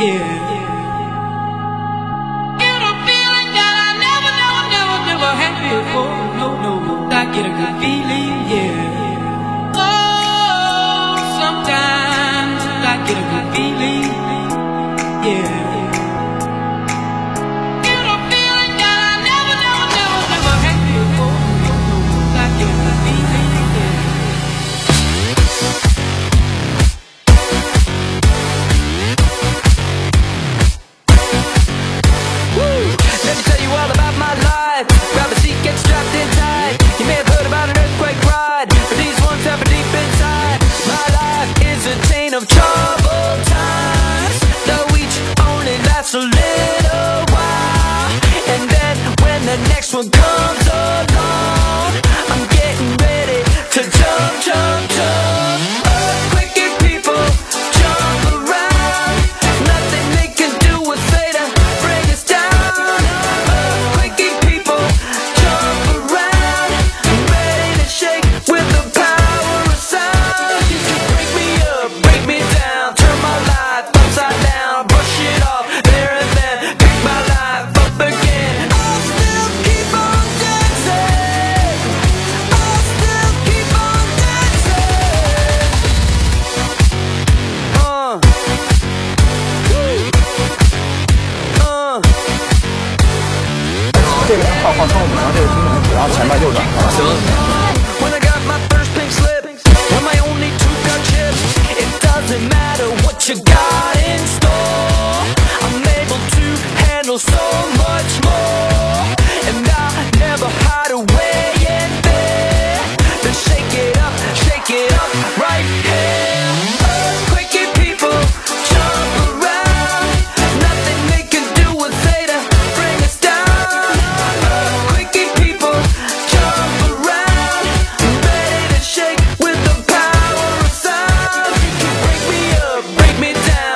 Yeah. Get a feeling that I never had before. No, I get a good feeling, yeah. Oh, sometimes I get a good feeling, yeah. Get a feeling that I never had before. No, I get a good feeling, yeah. Let me tell you all about my life. Grab a seat, get strapped in tight. You may have heard about an earthquake ride, but these ones happen deep inside. My life is a chain of troubled times, though each only lasts a little while. And then when the next one comes along, I'm getting ready to jump. Earthquakey people jump around. Nothing they can do will say to bring us down. Earthquakey people jump around, ready to shake with the power of sound. You can break me up, break me down, turn my life upside down, brush it off there and then, pick my life up again. I'll still keep on dancing. I'll still keep on dancing.这边靠窗户，然后这个听筒，然后前面右转。行。When I got my first pink slip, when my only two got chips, it doesn't matter what you got in store. I'm able to handle so much more, and I never hide away in there. Then shake it up right here. Earthquakey people jump around. Nothing they can do will say to bring us down. Earthquakey people jump around, ready to shake with the power of sound. You can break me up, break me down.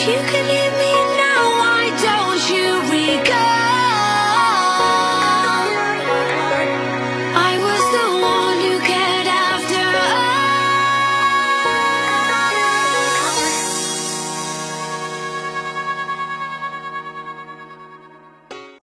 you could